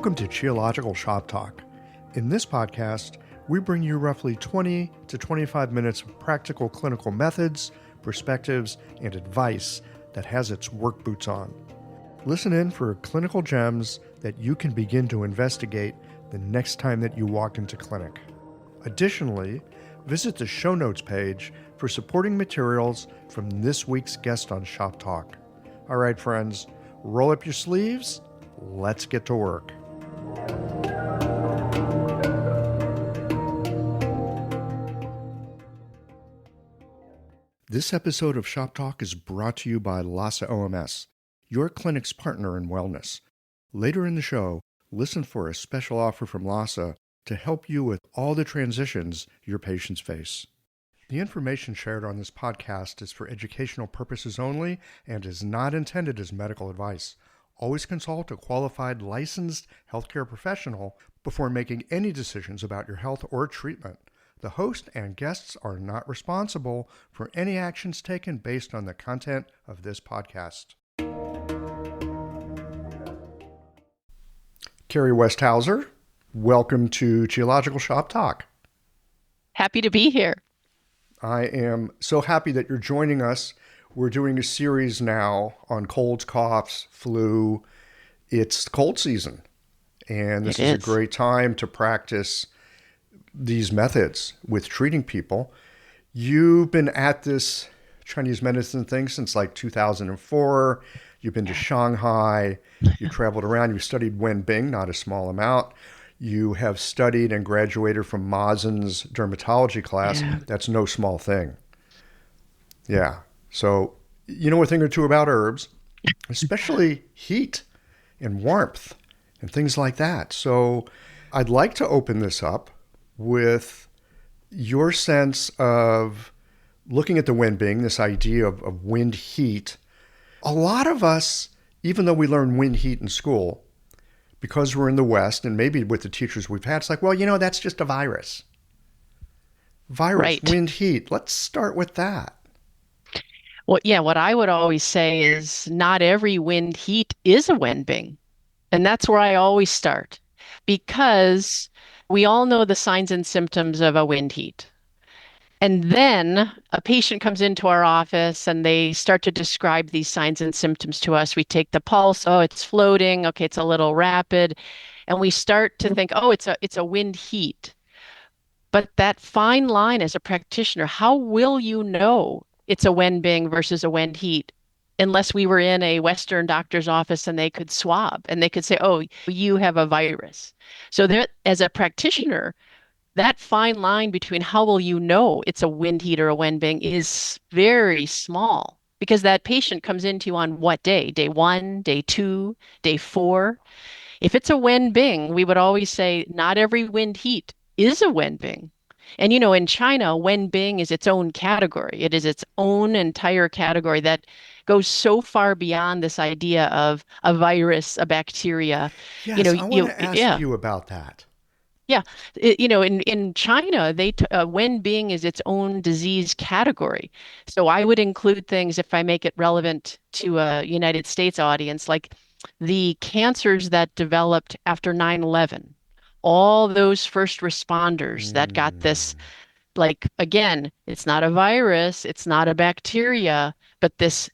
Welcome to Geological Shop Talk. In this podcast, we bring you roughly 20 to 25 minutes of practical clinical methods, perspectives, and advice that has its work boots on. Listen in for clinical gems that you can begin to investigate the next time that you walk into clinic. Additionally, visit the show notes page for supporting materials from this week's guest on Shop Talk. All right, friends, roll up your sleeves. Let's get to work. This episode of Shop Talk is brought to you by LASA OMS, your clinic's partner in wellness. Later in the show, listen for a special offer from LASA to help you with all the transitions your patients face. The information shared on this podcast is for educational purposes only and is not intended as medical advice. Always consult a qualified licensed healthcare professional before making any decisions about your health or treatment. The host and guests are not responsible for any actions taken based on the content of this podcast. Kerri Westhauser, welcome to Geological Shop Talk. Happy to be here. I am so happy that you're joining us. We're doing a series now on colds, coughs, flu. It's cold season, and this is a great time to practice these methods with treating people. You've been at this Chinese medicine thing since like 2004. You've been to Shanghai. You traveled around. You studied Wen Bing, not a small amount. You have studied and graduated from Mazen's dermatology class. Yeah. That's no small thing. Yeah. So you know a thing or two about herbs, especially heat and warmth and things like that. So I'd like to open this up with your sense of looking at the Wen Bing, this idea of wind heat. A lot of us, even though we learn wind heat in school, because we're in the West and maybe with the teachers we've had, it's like, well, you know, that's just a virus. Right. Wind heat. Let's start with that. Well, yeah, what I would always say is not every wind heat is a Wen Bing. And that's where I always start, because we all know the signs and symptoms of a wind heat. And then a patient comes into our office and they start to describe these signs and symptoms to us. We take the pulse. Oh, it's floating. Okay, it's a little rapid. And we start to think, oh, it's a wind heat. But that fine line as a practitioner, how will you know it's a Wen Bing versus a wind heat unless we were in a Western doctor's office and they could swab and they could say, oh, you have a virus. So that as a practitioner, that fine line between how will you know it's a wind heat or a Wen Bing is very small, because that patient comes into you on what day? Day 1, day 2, day 4. If it's a Wen Bing, we would always say not every wind heat is a Wen Bing. And, you know, in China, Wen Bing is its own category. It is its own entire category that goes so far beyond this idea of a virus, a bacteria. Yes, you know, I want to ask you about that. Yeah. In China, Wen Bing is its own disease category. So I would include things, if I make it relevant to a United States audience, like the cancers that developed after 9/11. All those first responders that got this, like, again, it's not a virus, it's not a bacteria, but this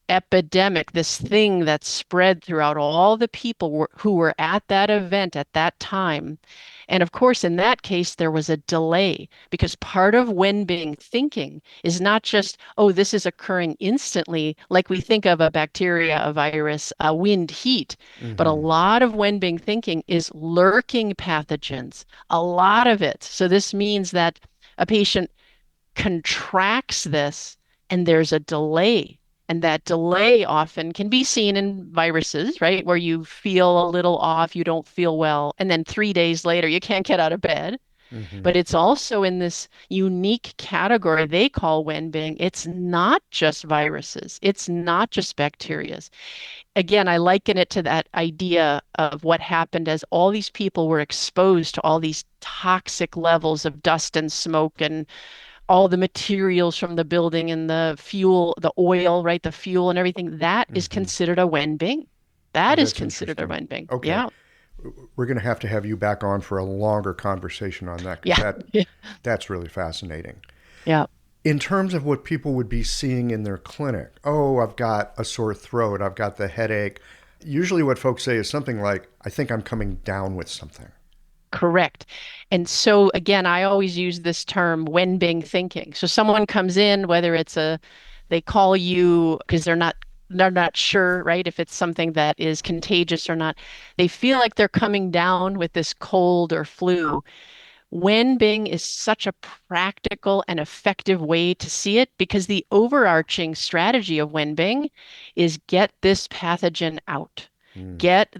epidemic, this thing that spread throughout all the people who were at that event at that time. And of course, in that case, there was a delay, because part of Wen Bing thinking is not just, oh, this is occurring instantly, like we think of a bacteria, a virus, a wind heat. But a lot of Wen Bing thinking is lurking pathogens, a lot of it. So this means that a patient contracts this and there's a delay. And that delay often can be seen in viruses, right? Where you feel a little off, you don't feel well, and then 3 days later, you can't get out of bed. But it's also in this unique category they call Wen Bing. It's not just viruses. It's not just bacteria. Again, I liken it to that idea of what happened as all these people were exposed to all these toxic levels of dust and smoke and all the materials from the building and the fuel, the oil, right? The fuel and everything, that is considered a Wen Bing. That is considered a Wen Bing. Okay. Yeah. We're going to have you back on for a longer conversation on that because Yeah. that's really fascinating. Yeah. In terms of what people would be seeing in their clinic, oh, I've got a sore throat, I've got the headache. Usually, what folks say is something like, I think I'm coming down with something. Correct. And so again, I always use this term Wen Bing thinking. So someone comes in, whether they call you because they're not sure, right, if it's something that is contagious or not. They feel like they're coming down with this cold or flu. Wen Bing is such a practical and effective way to see it because the overarching strategy of Wen Bing is get this pathogen out. Mm. Get,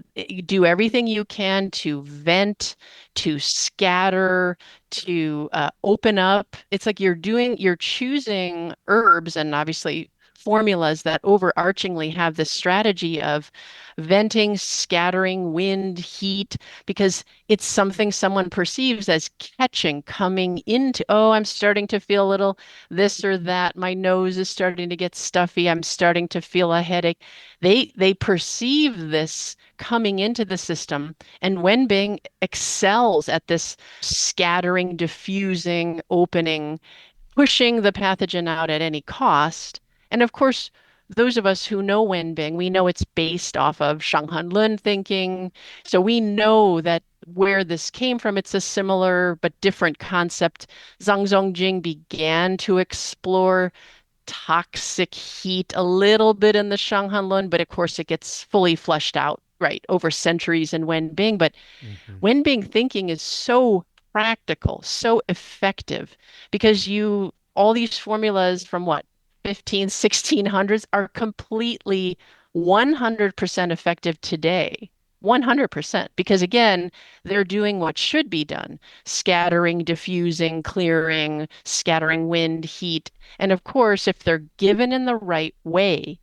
do everything you can to vent, to scatter, to open up. It's like you're choosing herbs and obviously formulas that overarchingly have this strategy of venting, scattering, wind, heat, because it's something someone perceives as catching, coming into, oh, I'm starting to feel a little this or that. My nose is starting to get stuffy. I'm starting to feel a headache. They perceive this coming into the system. And Wenbing excels at this scattering, diffusing, opening, pushing the pathogen out at any cost. And of course, those of us who know Wenbing, we know it's based off of Shanghan Lun thinking. So we know that where this came from, it's a similar but different concept. Zhang Zongjing began to explore toxic heat a little bit in the Shanghan Lun, but of course it gets fully fleshed out, right, over centuries in Wenbing. But Mm-hmm. Wen-Bing thinking is so practical, so effective because all these formulas from what, 15, 1600s are completely 100% effective today. 100%. Because again, they're doing what should be done, scattering, diffusing, clearing, scattering wind, heat. And of course, if they're given in the right way,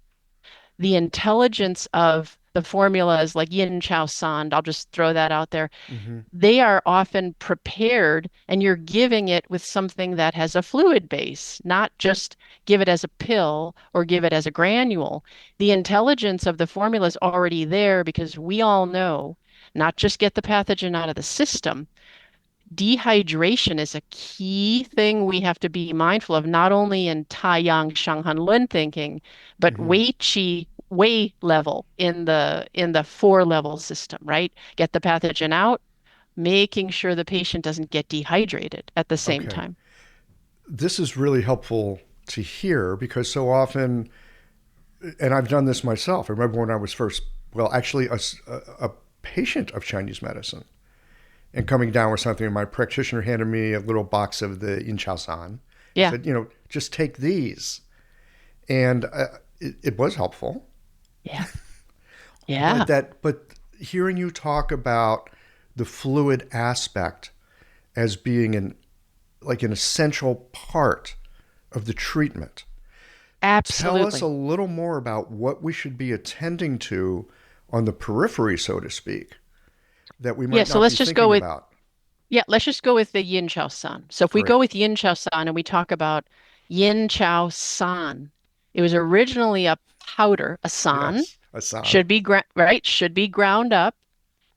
the intelligence of the formulas like yin chow san, I'll just throw that out there, Mm-hmm. they are often prepared and you're giving it with something that has a fluid base, not just give it as a pill or give it as a granule. The intelligence of the formula is already there because we all know not just get the pathogen out of the system, dehydration is a key thing we have to be mindful of, not only in Taiyang Shanghan Lun thinking, but Mm-hmm. Wei Qi Wei level in the four level system, right? Get the pathogen out, making sure the patient doesn't get dehydrated at the same Okay. time. This is really helpful to hear because so often, and I've done this myself. I remember when I was first, well, actually, a patient of Chinese medicine and coming down with something, and my practitioner handed me a little box of the Yin Chao San and Yeah. said, just take these. And it was helpful. Yeah. But Yeah. hearing you talk about the fluid aspect as being an essential part of the treatment. Tell us a Absolutely. little more about what we should be attending to on the periphery, so to speak, that we Yeah, might so not let's be just go thinking with about. let's just go with the yin chow san. So if we Great. go with yin chow san and we talk about yin chow san, it was originally a powder, a san, Yes, Asan. should be ground up.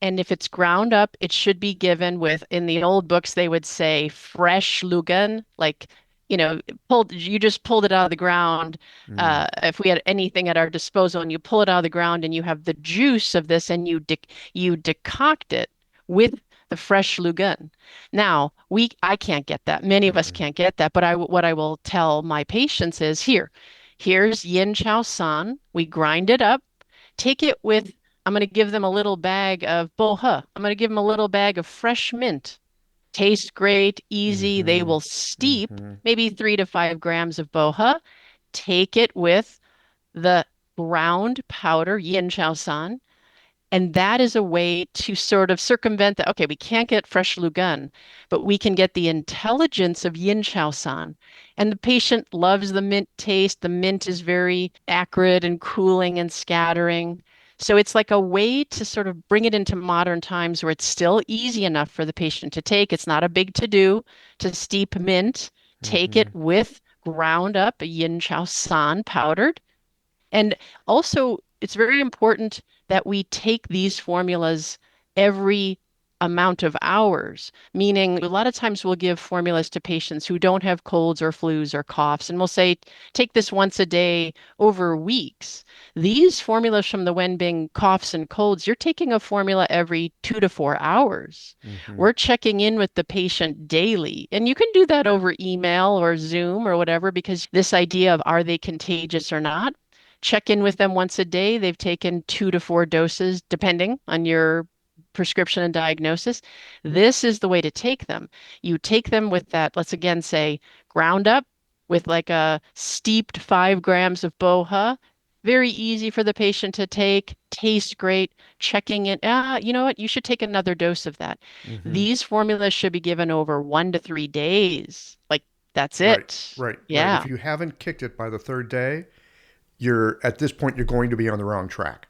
And if it's ground up, it should be given with, in the old books, they would say fresh lugan, like, you just pulled it out of the ground. Mm, If we had anything at our disposal and you pull it out of the ground and you have the juice of this and you decoct it with the fresh lugan. Now, I can't get that. Many of us mm-mm, can't get that, but what I will tell my patients is here's yin chow san. We grind it up, take it with, I'm going to give them a little bag of boha. I'm going to give them a little bag of fresh mint. Tastes great, easy. They mm-hmm, will steep mm-hmm. maybe 3 to 5 grams of boha. Take it with the ground powder, yin chow san, and that is a way to sort of circumvent that. Okay, we can't get fresh Lugun, but we can get the intelligence of Yin Chao San. And the patient loves the mint taste. The mint is very acrid and cooling and scattering. So it's like a way to sort of bring it into modern times where it's still easy enough for the patient to take. It's not a big to do to steep mint. Take Mm-hmm. it with ground up Yin Chao San powdered. And also, it's very important that we take these formulas. every amount of hours, meaning a lot of times we'll give formulas to patients who don't have colds or flus or coughs, and we'll say, take this once a day over weeks. These formulas from the Wen Bing coughs and colds, you're taking a formula every 2 to 4 hours. Mm-hmm. We're checking in with the patient daily, and you can do that over email or Zoom or whatever, because this idea of are they contagious or not? Check in with them once a day. They've taken 2 to 4 doses, depending on your prescription and diagnosis. This is the way to take them. You take them with that, let's again say, ground up with like a steeped 5 grams of boha. Very easy for the patient to take, tastes great, checking in. You know what? You should take another dose of that. Mm-hmm. These formulas should be given over 1 to 3 days. Like that's Right, it. right, right. If Yeah. you haven't kicked it by the third day, you're at this point you're going to be on the wrong track.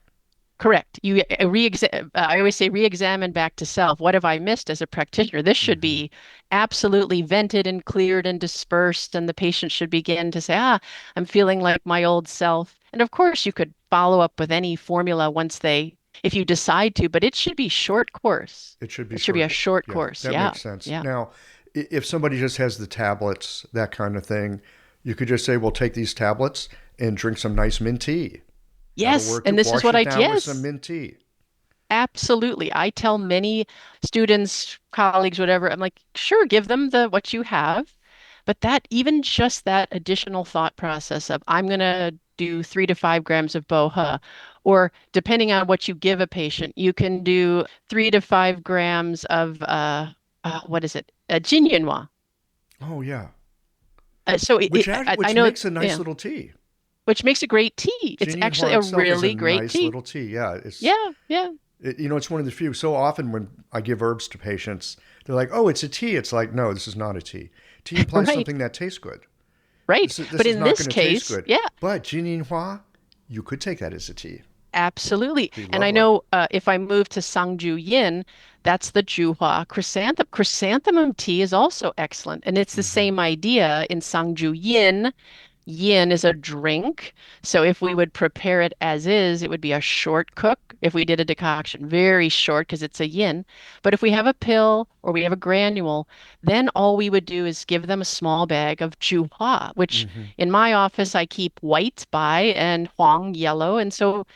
Correct. I always say re-examine back to self. What have I missed as a practitioner? This should Mm-hmm. be absolutely vented and cleared and dispersed, and the patient should begin to say, I'm feeling like my old self. And of course, you could follow up with any formula if you decide to, but it should be short course. It should be It should be short. a short Yeah, course. that Yeah. makes sense. Yeah. Now, if somebody just has the tablets, that kind of thing, you could just say, "Well, take these tablets and drink some nice mint tea." That'll Yes. work. And this is Wash what it I, down with some yes. mint tea. Absolutely. I tell many students, colleagues, whatever, I'm like, sure, give them the what you have, but that even just that additional thought process of I'm gonna do 3 to 5 grams of boha, or depending on what you give a patient, you can do 3 to 5 grams of what is it? Jinyinwa. Oh yeah, So I which know, makes a nice yeah, little tea. which makes a great tea. It's actually Jinyanhua a itself is a really great nice tea. little tea. Yeah, Yeah, yeah, it's one of the few. So often when I give herbs to patients, they're like, "Oh, it's a tea." It's like, no, this is not a tea. Tea implies right, something that tastes good. right. This But is in not this going to taste case, good. yeah. But Jinyanhua, you could take that as a tea. Absolutely. Be And I lovely. know if I move to Sangju Yin, that's the Juhua chrysanthemum. Chrysanthemum tea is also excellent. And it's the Hmm. same idea in Sangju Yin. Yin is a drink. So if we would prepare it as is, it would be a short cook. If we did a decoction, very short because it's a yin. But if we have a pill or we have a granule, then all we would do is give them a small bag of Juhua, which Hmm. in my office I keep white by and Huang yellow. And so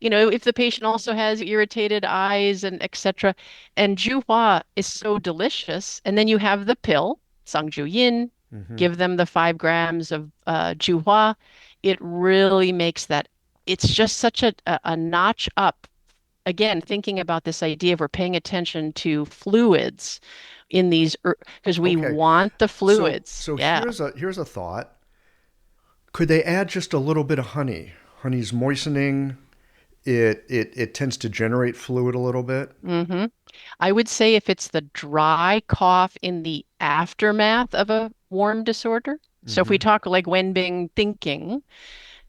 if the patient also has irritated eyes and etc. And Juhua is so delicious. And then you have the pill, Sangju Yin, Hmm. give them the 5 grams of Juhua. It really makes that, it's just such a notch up. Again, thinking about this idea of we're paying attention to fluids in these, because we Okay. want the So fluids. so Yeah. here's a thought. Could they add just a little bit of honey? Honey's moistening. It tends to generate fluid a little bit. hmm I would say if it's the dry cough in the aftermath of a warm disorder. So if we Hmm. talk like Wenbing thinking,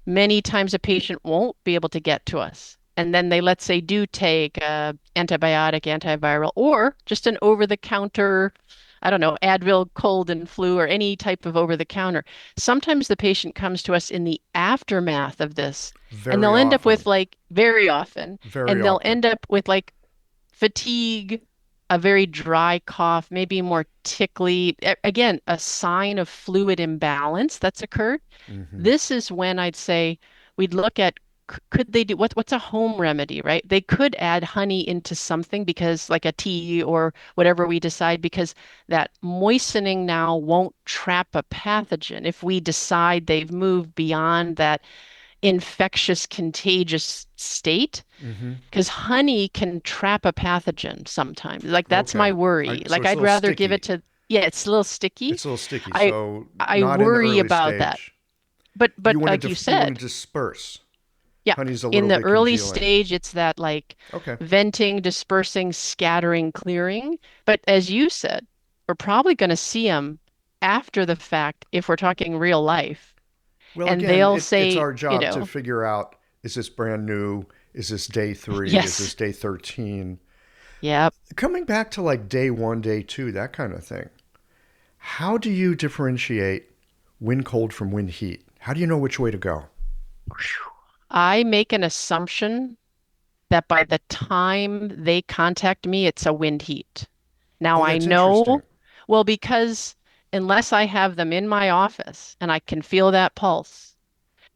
many times a patient won't be able to get to us. And then they, let's say, do take a antibiotic, antiviral, or just an over-the-counter, I don't know, Advil, cold and flu, or any type of over-the-counter. Sometimes the patient comes to us in the aftermath of this, and Very they'll end up with often. like very often, Very and they'll often. end up with like fatigue, a very dry cough, maybe more tickly. Again, a sign of fluid imbalance that's occurred. Hmm. This is when I'd say we'd look at could they do what's a home remedy, right? They could add honey into something because like a tea or whatever we decide, because that moistening now won't trap a pathogen if we decide they've moved beyond that infectious, contagious state. Hmm. Because honey can trap a pathogen sometimes. Like that's my Okay. worry. So Like it's a I'd little rather give it sticky. to, yeah, it's a little sticky. It's a little sticky. I So I not in the worry early about that. stage. But like you You want said, to disperse. yeah, Honey's a in little the bit early congealing. stage, it's that like Okay. venting, dispersing, scattering, clearing. But as you said, we're probably going to see them after the fact if we're talking real life. Well, And again, they'll it's say, our job to figure out, is this brand new? Is this day three? Is this yes, day 13? yep. Coming back to like day one, day two, that kind of thing. How do you differentiate wind cold from wind heat? How do you know which way to go? I make an assumption that by the time they contact me, it's a wind heat. Now Oh, I that's interesting. know, well, because unless I have them in my office and I can feel that pulse,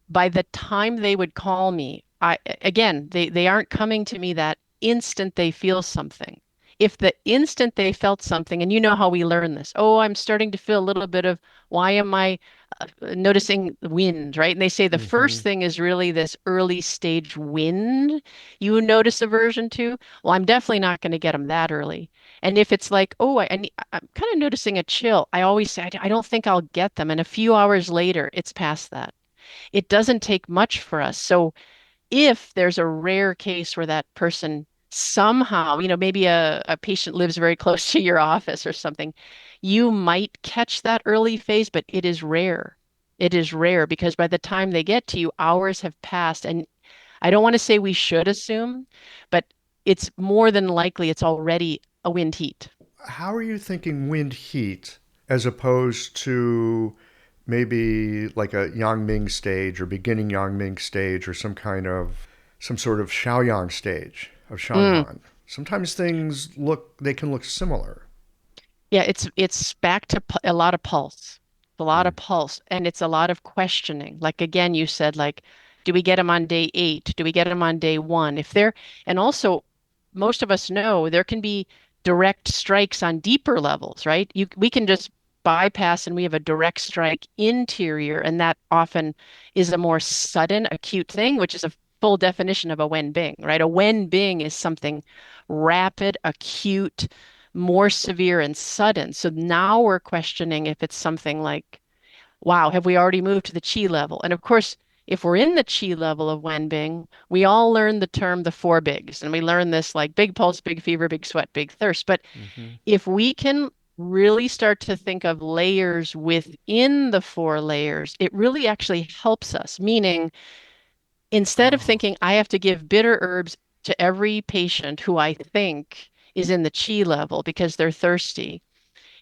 by the time they would call me, they aren't coming to me that instant they feel something. If the instant they felt something, and you know how we learn this, oh, I'm starting to feel a little bit of why am I noticing wind, right? And they say the Hmm. first thing is really this early stage wind you notice aversion to. Well, I'm definitely not going to get them that early. And if it's like, oh, I'm kind of noticing a chill, I always say, I don't think I'll get them. And a few hours later, it's past that. It doesn't take much for us. So if there's a rare case where that person somehow, maybe a patient lives very close to your office or something, you might catch that early phase, but it is rare. It is rare because by the time they get to you, hours have passed. And I don't want to say we should assume, but it's more than likely it's already a wind heat. How are you thinking wind heat as opposed to maybe like a Yang Ming stage or beginning Yang Ming stage or some sort of Shaoyang stage of Mm. Shanhan? Sometimes they can look similar. Yeah, it's back to a lot of pulse. A lot Mm. of pulse, and it's a lot of questioning. Like again, you said like, do we get them on day 8? Do we get them on day 1? If they're and also most of us know there can be direct strikes on deeper levels, right? We can just bypass and we have a direct strike interior, and that often is a more sudden acute thing, which is a full definition of a Wen Bing, right? A Wen Bing is something rapid, acute, more severe and sudden. So now we're questioning if it's something like, wow, have we already moved to the chi level? And of course, if we're in the chi level of Wenbing, we all learn the term the four bigs. And we learn this like big pulse, big fever, big sweat, big thirst. But Hmm. if we can really start to think of layers within the four layers, it really actually helps us. Meaning, instead of Oh, thinking I have to give bitter herbs to every patient who I think is in the chi level because they're thirsty,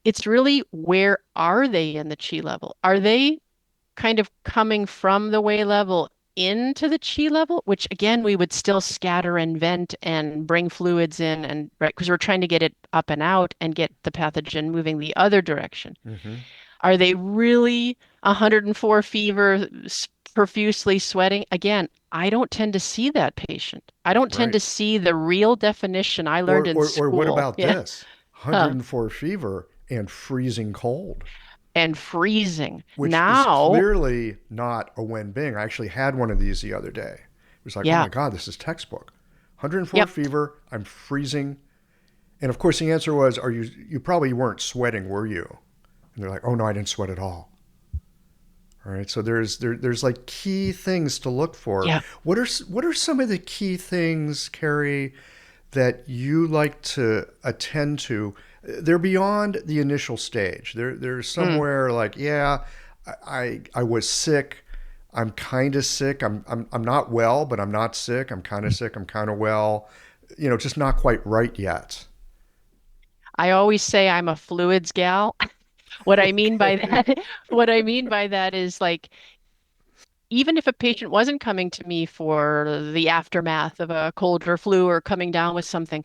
it's really where are they in the chi level? Are they kind of coming from the way level into the chi level, which again, we would still scatter and vent and bring fluids in and right because we're trying to get it up and out and get the pathogen moving the other direction. hmm. Are they really 104 fever, profusely sweating? Again, I don't tend to see that patient. I don't tend Right. to see the real definition I learned in Or what school. about Yeah. this? Huh. 104 fever and freezing cold, And freezing. which is Now, clearly not a Wen Bing. I actually had one of these the other day. It was like, oh yeah. my God, this is textbook. 104 Yep. fever, I'm freezing. And of course, the answer was, you probably weren't sweating, were you? And they're like, oh no, I didn't sweat at all. All right, so there's like key things to look for. Yeah. What are some of the key things, Kerri, that you like to attend to? They're beyond the initial stage. They're Mm. somewhere like, yeah, I was sick. I'm kind of sick. I'm not well, but I'm not sick. I'm kind of sick. I'm kind of well. Just not quite right yet. I always say I'm a fluids gal. What I mean by Okay. that, what I mean by that is like, even if a patient wasn't coming to me for the aftermath of a cold or flu or coming down with something,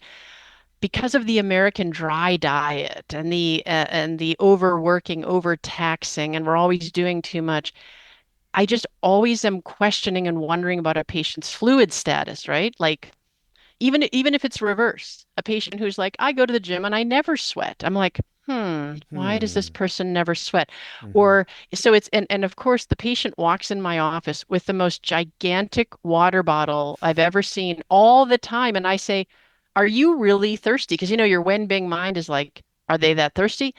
because of the American dry diet and the overworking, overtaxing, and we're always doing too much, I just always am questioning and wondering about a patient's fluid status, right? Like even if it's reverse, a patient who's like, I go to the gym and I never sweat. I'm like, why does this Hmm. person never sweat? Mm-hmm. Or so it's and of course the patient walks in my office with the most gigantic water bottle I've ever seen all the time. And I say, are you really thirsty? Because your Wenbing mind is like, are they that thirsty?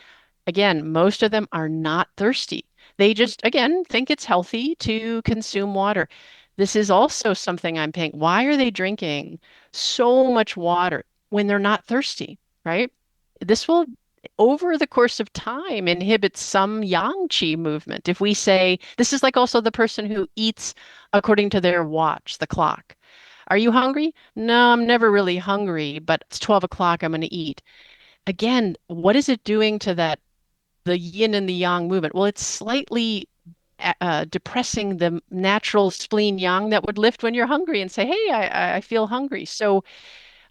Again, most of them are not thirsty. They just, again, think it's healthy to consume water. This is also something I'm paying. Why are they drinking so much water when they're not thirsty, right? This will, over the course of time, inhibit some yang qi movement. If we say, this is like also the person who eats according to their watch, the clock. Are you hungry? No, I'm never really hungry, but it's 12 o'clock, I'm going to eat. Again, what is it doing to that the yin and the yang movement? Well, it's slightly depressing the natural spleen yang that would lift when you're hungry and say, "Hey, I feel hungry." So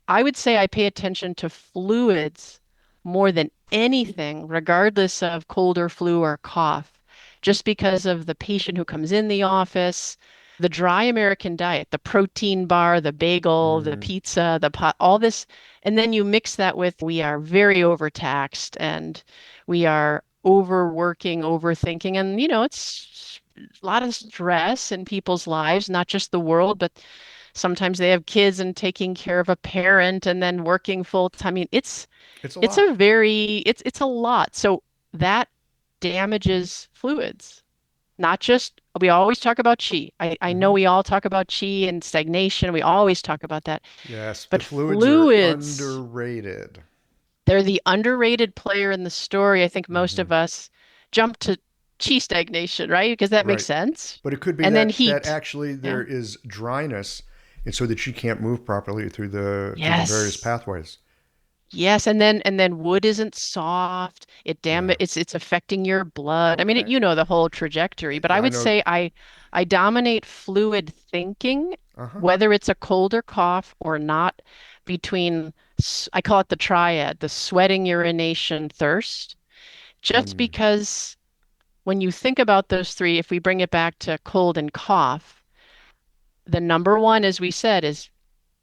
I would say I pay attention to fluids more than anything, regardless of cold or flu or cough, just because of the patient who comes in the office, the dry American diet, the protein bar, the bagel, the Mm, pizza, the pot, all this. And then you mix that with we are very overtaxed and we are overworking, overthinking. And, it's a lot of stress in people's lives, not just the world, but sometimes they have kids and taking care of a parent and then working full time. I mean, it's a it's lot. a very it's a lot. So that damages fluids. Not just we always talk about chi. I know Hmm. we all talk about chi and stagnation. We always talk about that. Yes, the But fluids are fluids, underrated. they're the underrated player in the story. I think most Hmm. of us jump to chi stagnation, right? Because that makes Right. sense. But it could be And then that heat. actually Yeah. there is dryness, and so that she can't move properly through the various Yes. pathways. Yes, and then wood isn't soft. Yeah. It's affecting your blood. I mean, Okay. the whole trajectory, but I Yeah, I would know. say I dominate fluid thinking, Uh huh. whether it's a cold or cough or not, between I call it the triad, the sweating, urination, thirst. Just Mm. because when you think about those three, if we bring it back to cold and cough, the number one, as we said, is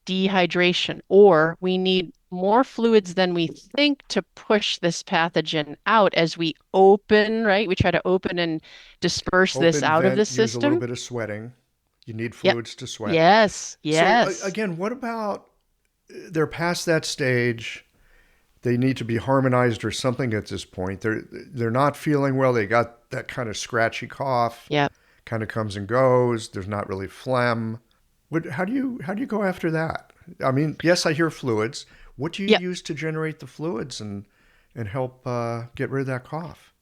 dehydration, or we need more fluids than we think to push this pathogen out as we open, right? We try to open and disperse this Open out of the vent. Use a little system. bit of sweating. You need Yep. fluids to sweat. Yes. So Yes. again, what about they're past that stage? They need to be harmonized or something at this point. They're not feeling well. They got that kind of scratchy cough, Yep. kind of comes and goes. There's not really phlegm. How do you go after that? I mean, yes, I hear fluids. What do you Yep. use to generate the fluids and help get rid of that cough?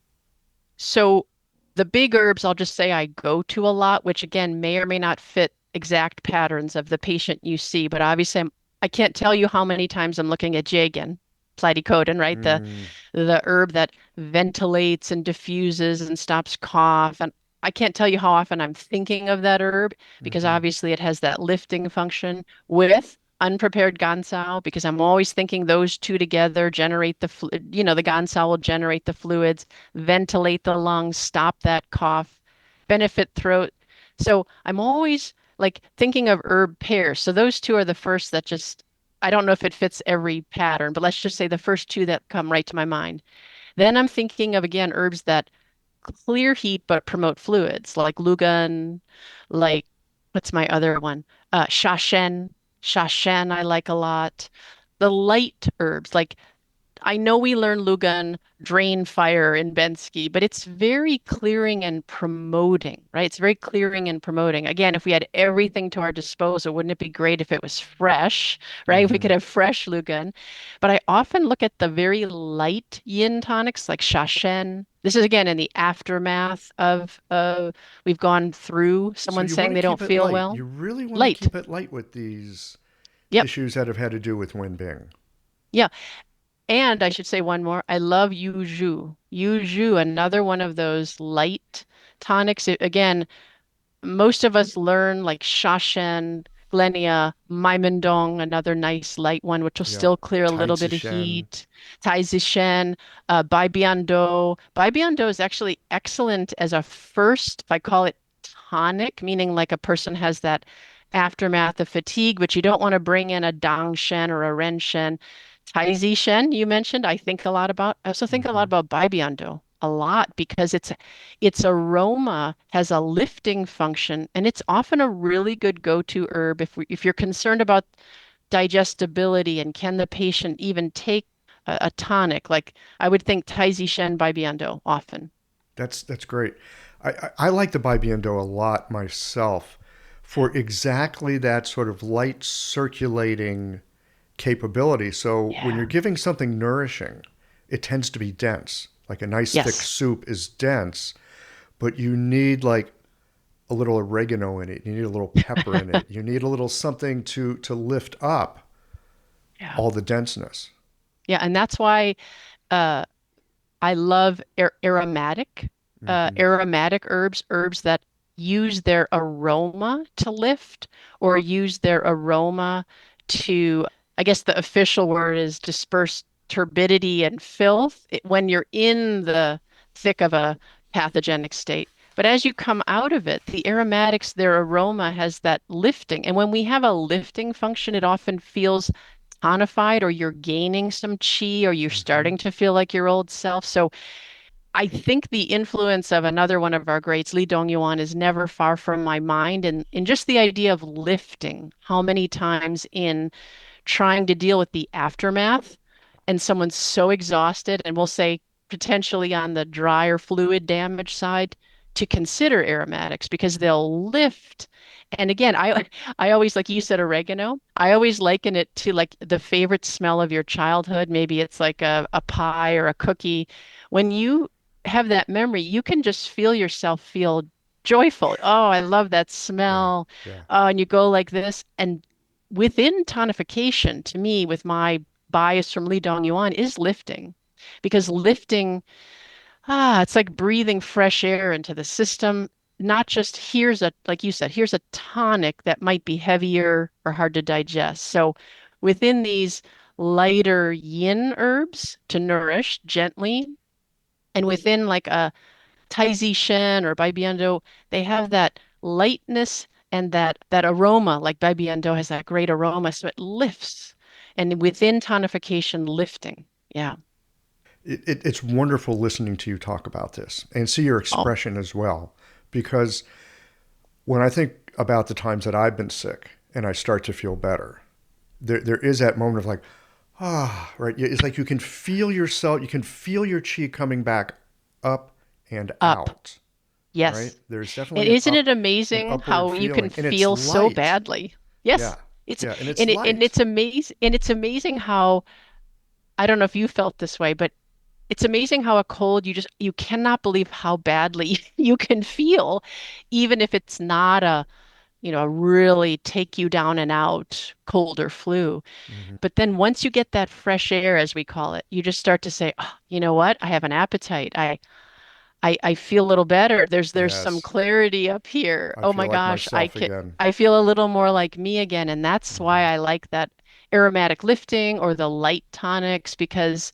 So the big herbs, I'll just say I go to a lot, which again may or may not fit exact patterns of the patient you see, but obviously I can't tell you how many times I'm looking at Jagan, platycodon, right? The Mm, the herb that ventilates and diffuses and stops cough. And I can't tell you how often I'm thinking of that herb because hmm. obviously it has that lifting function with unprepared gansao because I'm always thinking those two together generate the gansao will generate the fluids, ventilate the lungs, stop that cough, benefit throat. So I'm always like thinking of herb pairs. So those two are the first that just I don't know if it fits every pattern, but let's just say the first two that come right to my mind. Then I'm thinking of again herbs that clear heat but promote fluids, like lugan, like what's my other one? Shashen. Shashen I like a lot. The light herbs, like I know we learn Lugan drain fire in Bensky, but it's very clearing and promoting, right? It's very clearing and promoting. Again, if we had everything to our disposal, wouldn't it be great if it was fresh, right? If we Hmm. could have fresh Lugan. But I often look at the very light yin tonics like Shashen. This is again in the aftermath of we've gone through So someone you want saying to they keep don't it feel light. well. You really want to Light. keep it light with these Yep. issues that have had to do with Wen Bing. Yeah. And I should say one more. I love Yuju. Yuju, another one of those light tonics. Again, most of us learn like Shashen, Glenia, Maimendong, another nice light one, which will Yeah. still clear a Tai little Chi bit of Shen. heat. Tai Zishen, Bai Biando. Bai Biando is actually excellent as a first, if I call it tonic, meaning like a person has that aftermath of fatigue, but you don't want to bring in a Dang Shen or a Ren Shen. Tai Shen, you mentioned, I also think a lot Hmm. about Bai Biando a lot because its aroma has a lifting function, and it's often a really good go-to herb if you're concerned about digestibility and can the patient even take a tonic. Like I would think Taizi Shen Bibiando often. That's great. I like the Bibiendo a lot myself for exactly that sort of light circulating capability. So when you're Yeah. giving something nourishing, it tends to be dense. Like a nice thick Yes. soup is dense, but you need like a little oregano in it. You need a little pepper in it. You need a little something to lift up Yeah. all the denseness. Yeah, and that's why uh, I love aromatic. Hmm. aromatic herbs, herbs that use their aroma to lift or use their aroma to, I guess the official word is disperse turbidity and filth when you're in the thick of a pathogenic state. But as you come out of it, the aromatics, their aroma has that lifting. And when we have a lifting function, it often feels tonified or you're gaining some chi or you're Hmm. starting to feel like your old self. So I think the influence of another one of our greats, Lee Dong-yuan, is never far from my mind. And in just the idea of lifting, how many times in trying to deal with the aftermath and someone's so exhausted and we'll say potentially on the dry or fluid damage side to consider aromatics because they'll lift. And again, I always like you said oregano. I always liken it to like the favorite smell of your childhood. Maybe it's like a pie or a cookie. When you have that memory, you can just feel yourself feel joyful. Oh, I love that Yeah. smell. Yeah. And you go like this. And within tonification, to me, with my bias from Lee Dong Yuan, is lifting. Because lifting, it's like breathing fresh air into the system. Not just here's a, like you said, here's a tonic that might be heavier or hard to digest. So within these lighter yin herbs to nourish gently, and within like a Tai Shen or Baibiando, they have that lightness and that aroma. Like Baibiando has that great aroma, so it lifts. And within tonification, lifting. Yeah. It's wonderful listening to you talk about this and see your Oh, expression as well. Because when I think about the times that I've been sick and I start to feel better, there is that moment of like, right. It's like you can feel yourself, you can feel your chi coming back up and up. out, right? Yes. There's And definitely isn't it an amazing upward how you can feeling, and it's feel so light. badly? Yeah, Yes. It's yeah, and it's and light. it's amazing and it's amazing how I don't know if you felt this way, but it's amazing how a cold you cannot believe how badly you can feel, even if it's not a really take you down and out cold or flu. Hmm. But then once you get that fresh air, as we call it, you just start to say, oh, you know what? I have an appetite. I feel a little better. There's some Yes, clarity up here. I Oh feel my like gosh, myself again. I feel a little more like me again. And that's why Hmm. I like that aromatic lifting or the light tonics because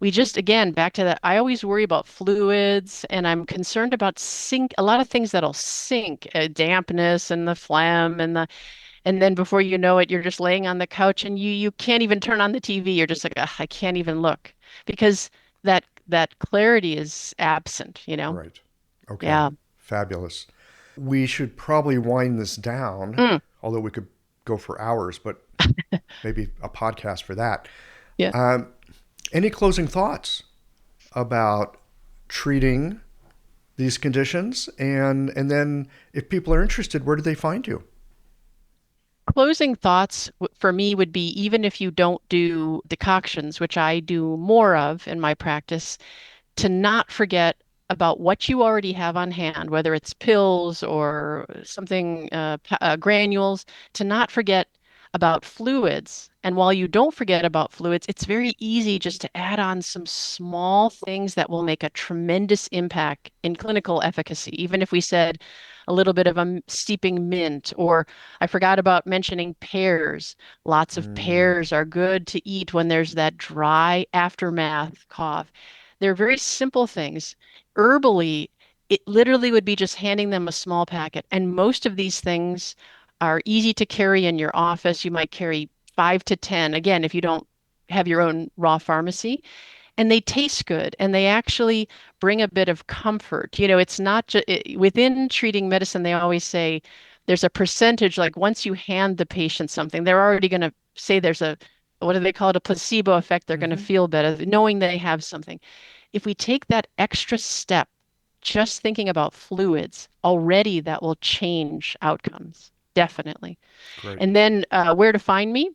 we just, again, back to that. I always worry about fluids and I'm concerned about a lot of things that'll sink, dampness and the phlegm and then before you know it, you're just laying on the couch and you can't even turn on the TV. You're just like, "Ugh, I can't even look because that clarity is absent, you know? Right. Okay. Yeah. Fabulous. We should probably wind this down, Mm, although we could go for hours, but maybe a podcast for that. yeah. Um, any closing thoughts about treating these conditions, and then if people are interested, where do they find you? Closing thoughts for me would be even if you don't do decoctions, which I do more of in my practice, to not forget about what you already have on hand, whether it's pills or something, granules, to not forget about fluids. And while you don't forget about fluids, it's very easy just to add on some small things that will make a tremendous impact in clinical efficacy. Even if we said a little bit of a steeping mint, or I forgot about mentioning pears. Lots of Mm, pears are good to eat when there's that dry aftermath cough. They're very simple things. Herbally, it literally would be just handing them a small packet. And most of these things are easy to carry in your office. You might carry 5 to 10, again, if you don't have your own raw pharmacy. And they taste good and they actually bring a bit of comfort. It's not just within treating medicine, they always say there's a percentage, like once you hand the patient something, they're already going to say there's what do they call it? A placebo effect. They're going to hmm. feel better knowing they have something. If we take that extra step, just thinking about fluids, already that will change outcomes. Definitely. Great. And then where to find me?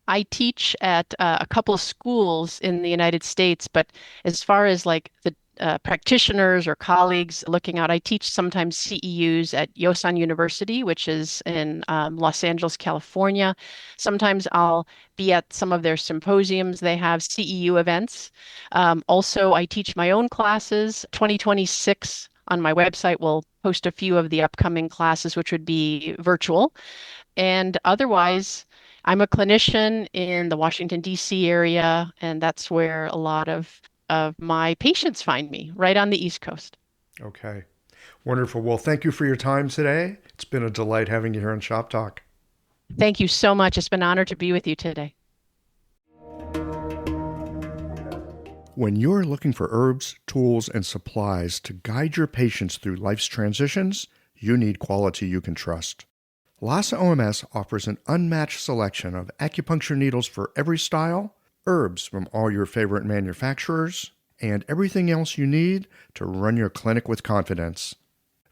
I teach at a couple of schools in the United States, but as far as like practitioners or colleagues looking out. I teach sometimes CEUs at Yosan University, which is in Los Angeles, California. Sometimes I'll be at some of their symposiums. They have CEU events. Also, I teach my own classes. 2026 on my website will post a few of the upcoming classes, which would be virtual. And otherwise, I'm a clinician in the Washington, D.C. area, and that's where a lot of my patients find me, right on the East Coast. Okay. Wonderful. Well, thank you for your time today. It's been a delight having you here on Shop Talk. Thank you so much. It's been an honor to be with you today. When you're looking for herbs, tools, and supplies to guide your patients through life's transitions, you need quality you can trust. Lhasa OMS offers an unmatched selection of acupuncture needles for every style, herbs from all your favorite manufacturers, and everything else you need to run your clinic with confidence.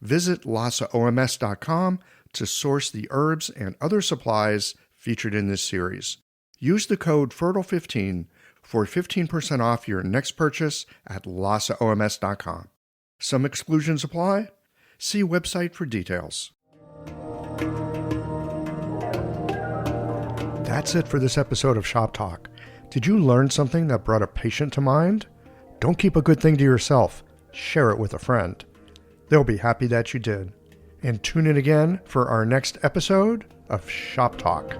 Visit lhasaoms.com to source the herbs and other supplies featured in this series. Use the code FERTILE15 for 15% off your next purchase at lhasaoms.com. Some exclusions apply. See website for details. That's it for this episode of Shop Talk. Did you learn something that brought a patient to mind? Don't keep a good thing to yourself. Share it with a friend. They'll be happy that you did. And tune in again for our next episode of Shop Talk.